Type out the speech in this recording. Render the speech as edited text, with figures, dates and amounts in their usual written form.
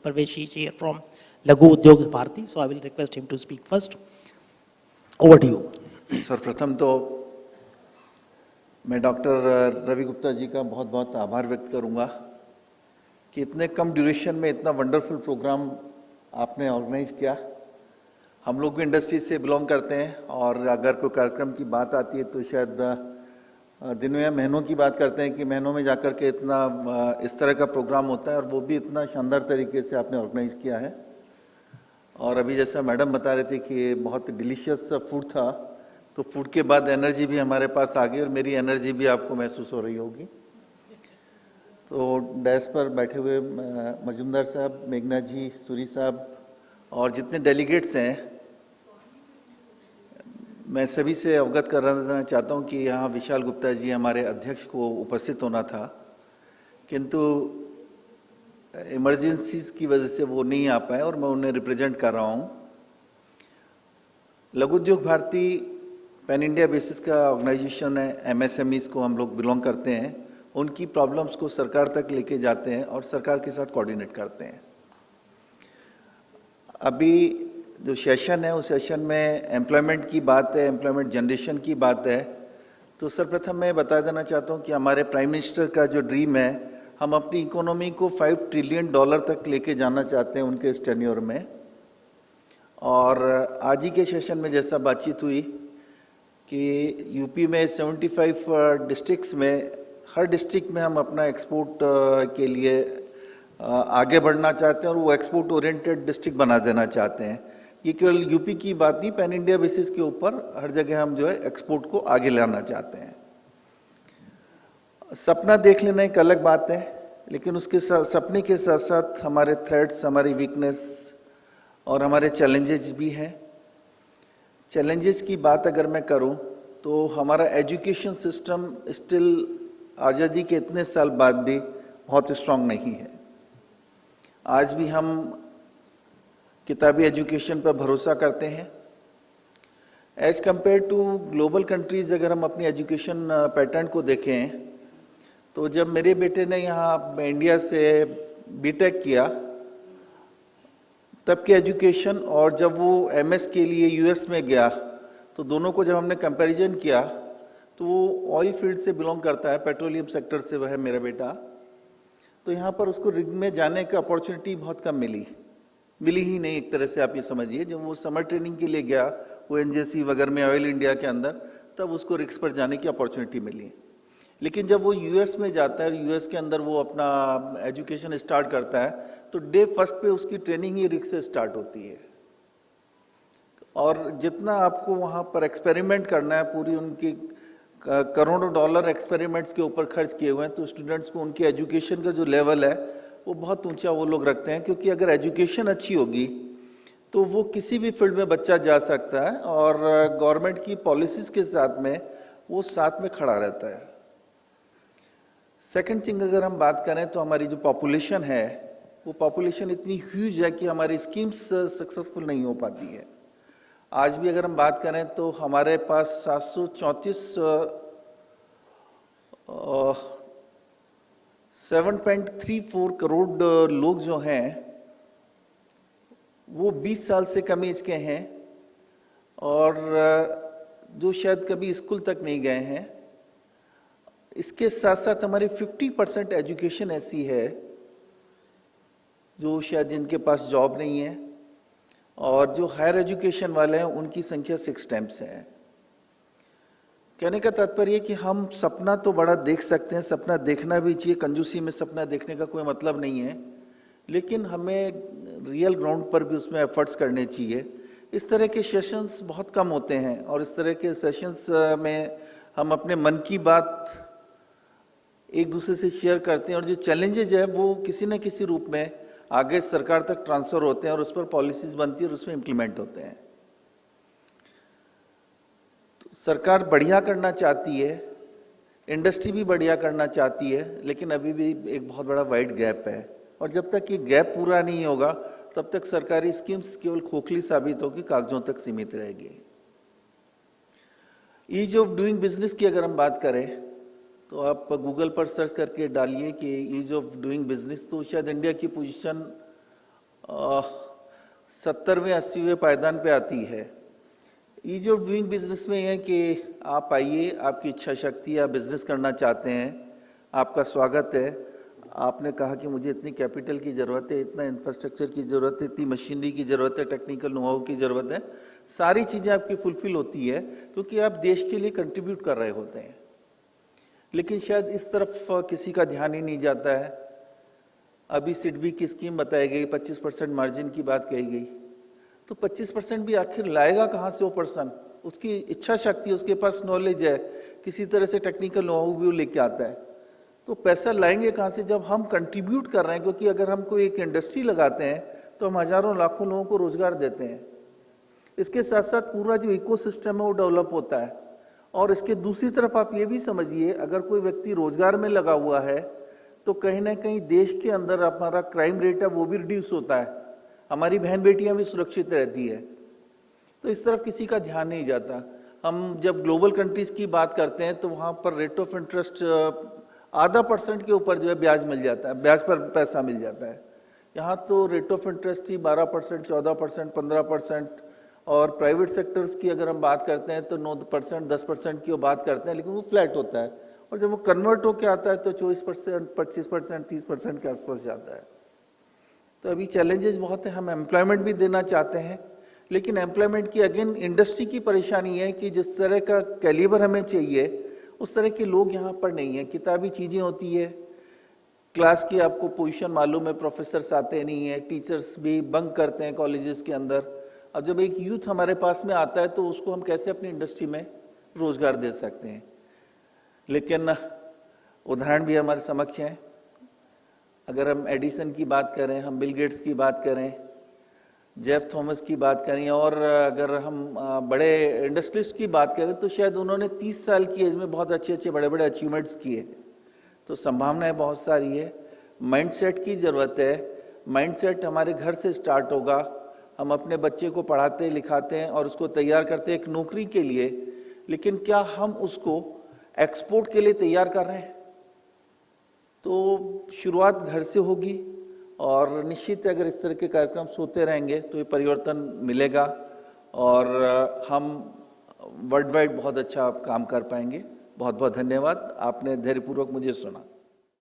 Parveshi here from Laghu Udyog Bharati. So I will request him to speak first. Over to you. सर्वप्रथम तो मैं doctor Ravi Gupta ji का बहुत बहुत आभार व्यक्त करूंगा कि इतने कम ड्यूरेशन में इतना वंडरफुल प्रोग्राम आपने ऑर्गेनाइज किया। हम लोग भी इंडस्ट्री से बिलोंग करते हैं और अगर कोई कार्यक्रम की बात आती है तो शायद दिनों या महीनों की बात करते हैं कि महीनों में जाकर के इतना इस तरह का प्रोग्राम होता है और वो भी इतना शानदार तरीके से आपने ऑर्गेनाइज किया है। और अभी जैसा मैडम बता रहे थे कि ये बहुत डिलीशियस फूड था, तो फूड के बाद एनर्जी भी हमारे पास आ गई और मेरी एनर्जी भी आपको महसूस हो रही होगी। तो डैश पर बैठे हुए मजूमदार साहब, मेघना जी, सूरी साहब और जितने डेलीगेट्स हैं, मैं सभी से अवगत कराना चाहता हूं कि यहाँ विशाल गुप्ता जी हमारे अध्यक्ष को उपस्थित होना था, किंतु इमरजेंसीज की वजह से वो नहीं आ पाए और मैं उन्हें रिप्रेजेंट कर रहा हूँ। लघु उद्योग भारती पैन इंडिया बेसिस का ऑर्गेनाइजेशन है। एमएसएमईज को हम लोग बिलोंग करते हैं, उनकी प्रॉब्लम्स को सरकार तक लेके जाते हैं और सरकार के साथ कोऑर्डिनेट करते हैं। अभी जो सेशन है उस सेशन में एम्प्लॉयमेंट की बात है, एम्प्लॉयमेंट जनरेशन की बात है। तो सर्वप्रथम मैं बता देना चाहता हूँ कि हमारे प्राइम मिनिस्टर का जो ड्रीम है, हम अपनी इकोनॉमी को $5 ट्रिलियन तक लेके जाना चाहते हैं उनके इस टेन्योर में। और आज ही के सेशन में जैसा बातचीत हुई कि यूपी में 75 डिस्ट्रिक्ट्स में हर डिस्ट्रिक्ट में हम अपना एक्सपोर्ट के लिए आगे बढ़ना चाहते हैं और वो एक्सपोर्ट ओरिएंटेड डिस्ट्रिक्ट बना देना चाहते हैं। ये केवल यूपी की बात नहीं, पैन इंडिया बेसिस के ऊपर हर जगह हम जो है एक्सपोर्ट को आगे लाना चाहते हैं। सपना देख लेना एक अलग बात है, लेकिन उसके सपने के साथ साथ हमारे थ्रेट्स, हमारी वीकनेस और हमारे चैलेंजेस भी हैं। चैलेंजेस की बात अगर मैं करूं तो हमारा एजुकेशन सिस्टम स्टिल आज़ादी के इतने साल बाद भी बहुत स्ट्रांग नहीं है। आज भी हम किताबी एजुकेशन पर भरोसा करते हैं। As compare to global countries अगर हम अपनी एजुकेशन पैटर्न को देखें तो जब मेरे बेटे ने यहाँ इंडिया से बीटेक किया तब की एजुकेशन और जब वो एमएस के लिए यूएस में गया तो दोनों को जब हमने कंपैरिजन किया तो वो ऑयल फील्ड से बिलोंग करता है, पेट्रोलियम सेक्टर से वह है मेरा बेटा। तो यहाँ पर उसको रिग में जाने का अपॉर्चुनिटी बहुत कम मिली ही नहीं, एक तरह से आप ये समझिए। जब वो समर ट्रेनिंग के लिए गया वो एनजेसी वगैरह में ऑयल इंडिया के अंदर, तब उसको रिक्स पर जाने की अपॉर्चुनिटी मिली। लेकिन जब वो यूएस में जाता है, यूएस के अंदर वो अपना एजुकेशन स्टार्ट करता है, तो डे फर्स्ट पे उसकी ट्रेनिंग ही रिक्स से स्टार्ट होती है। और जितना आपको वहाँ पर एक्सपेरिमेंट करना है, पूरी उनकी करोड़ों डॉलर एक्सपेरिमेंट्स के ऊपर खर्च किए हुए हैं, तो स्टूडेंट्स को उनके एजुकेशन का जो लेवल है वो बहुत ऊंचा वो लोग रखते हैं। क्योंकि अगर एजुकेशन अच्छी होगी तो वो किसी भी फील्ड में बच्चा जा सकता है और गवर्नमेंट की पॉलिसीज के साथ में वो साथ में खड़ा रहता है। सेकंड थिंग अगर हम बात करें तो हमारी जो पॉपुलेशन है वो पॉपुलेशन इतनी ह्यूज है कि हमारी स्कीम्स सक्सेसफुल नहीं हो पाती है। आज भी अगर हम बात करें तो हमारे पास 734 करोड़ लोग जो हैं वो 20 साल से कम एज के हैं और जो शायद कभी स्कूल तक नहीं गए हैं। इसके साथ साथ हमारी 50% एजुकेशन ऐसी है जो शायद जिनके पास जॉब नहीं है, और जो हायर एजुकेशन वाले हैं उनकी संख्या 6 टाइम्स है। कहने का तात्पर्य कि हम सपना तो बड़ा देख सकते हैं, सपना देखना भी चाहिए, कंजूसी में सपना देखने का कोई मतलब नहीं है, लेकिन हमें रियल ग्राउंड पर भी उसमें एफर्ट्स करने चाहिए। इस तरह के सेशंस बहुत कम होते हैं और इस तरह के सेशंस में हम अपने मन की बात एक दूसरे से शेयर करते हैं और जो चैलेंजेज है वो किसी न किसी रूप में आगे सरकार तक ट्रांसफर होते हैं और उस पर पॉलिसीज बनती है और उसमें इम्प्लीमेंट होते हैं। तो सरकार बढ़िया करना चाहती है, इंडस्ट्री भी बढ़िया करना चाहती है, लेकिन अभी भी एक बहुत बड़ा वाइड गैप है और जब तक ये गैप पूरा नहीं होगा तब तक सरकारी स्कीम्स केवल खोखली साबित होगी, कागजों तक सीमित रहेगी। ईज ऑफ डूइंग बिजनेस की अगर हम बात करें तो आप गूगल पर सर्च करके डालिए कि ईज ऑफ डूइंग बिजनेस, तो शायद इंडिया की पोजीशन 70वें 80वें पायदान पे आती है। ईज ऑफ डूइंग बिजनेस में है कि आप आइए, आपकी इच्छा शक्ति है, आप बिजनेस करना चाहते हैं, आपका स्वागत है। आपने कहा कि मुझे इतनी कैपिटल की ज़रूरत है, इतना इंफ्रास्ट्रक्चर की ज़रूरत है, इतनी मशीनरी की ज़रूरत है, टेक्निकल नोहाउ की ज़रूरत है। सारी चीज़ें आपकी फुलफिल होती है क्योंकि आप देश के लिए कंट्रीब्यूट कर रहे होते हैं। लेकिन शायद इस तरफ किसी का ध्यान ही नहीं जाता है। अभी सिडबी की स्कीम बताई गई, 25% मार्जिन की बात कही गई, तो 25% भी आखिर लाएगा कहाँ से वो पर्सन? उसकी इच्छा शक्ति, उसके पास नॉलेज है, किसी तरह से टेक्निकल नोहाउ भी वो लेके आता है, तो पैसा लाएंगे कहाँ से जब हम कंट्रीब्यूट कर रहे हैं? क्योंकि अगर हम कोई एक इंडस्ट्री लगाते हैं तो हम हजारों लाखों लोगों को रोजगार देते हैं। इसके साथ साथ पूरा जो इकोसिस्टम है वो डेवलप होता है। और इसके दूसरी तरफ आप ये भी समझिए, अगर कोई व्यक्ति रोजगार में लगा हुआ है तो कहीं ना कहीं देश के अंदर हमारा क्राइम रेट है वो भी रिड्यूस होता है, हमारी बहन बेटियां भी सुरक्षित रहती है। तो इस तरफ किसी का ध्यान नहीं जाता। हम जब ग्लोबल कंट्रीज की बात करते हैं तो वहाँ पर रेट ऑफ इंटरेस्ट आधा % के ऊपर जो है ब्याज मिल जाता है, ब्याज पर पैसा मिल जाता है। यहाँ तो रेट ऑफ इंटरेस्ट ही 12%, 14%, 15%, और प्राइवेट सेक्टर्स की अगर हम बात करते हैं तो 9%, 10% की वो बात करते हैं, लेकिन वो फ्लैट होता है। और जब वो कन्वर्ट होके आता है तो 24%, 25%, 30% के आसपास जाता है। तो अभी चैलेंजेस बहुत हैं। हम एम्प्लॉयमेंट भी देना चाहते हैं, लेकिन एम्प्लॉयमेंट की अगेन इंडस्ट्री की परेशानी है कि जिस तरह का कैलिबर हमें चाहिए उस तरह के लोग यहाँ पर नहीं है। किताबी चीज़ें होती है, क्लास की आपको पोजीशन मालूम है, प्रोफेसर्स आते नहीं है, टीचर्स भी बंक करते हैं कॉलेजेस के अंदर। अब जब एक यूथ हमारे पास में आता है तो उसको हम कैसे अपनी इंडस्ट्री में रोजगार दे सकते हैं? लेकिन उदाहरण भी हमारे समक्ष हैं। अगर हम एडिसन की बात करें, हम बिल गेट्स की बात करें, जेफ थॉमस की बात करें, और अगर हम बड़े इंडस्ट्रियलिस्ट की बात करें तो शायद उन्होंने 30 साल की एज में बहुत अच्छे बड़े बड़े अचीवमेंट्स किए। तो संभावनाएं बहुत सारी है। माइंडसेट की ज़रूरत है। माइंडसेट हमारे घर से स्टार्ट होगा। हम अपने बच्चे को पढ़ाते लिखाते हैं और उसको तैयार करते हैं एक नौकरी के लिए, लेकिन क्या हम उसको एक्सपोर्ट के लिए तैयार कर रहे हैं? तो शुरुआत घर से होगी और निश्चित है अगर इस तरह के कार्यक्रम होते रहेंगे तो ये परिवर्तन मिलेगा और हम वर्ल्ड वाइड बहुत अच्छा काम कर पाएंगे। बहुत बहुत धन्यवाद, आपने धैर्यपूर्वक मुझे सुना।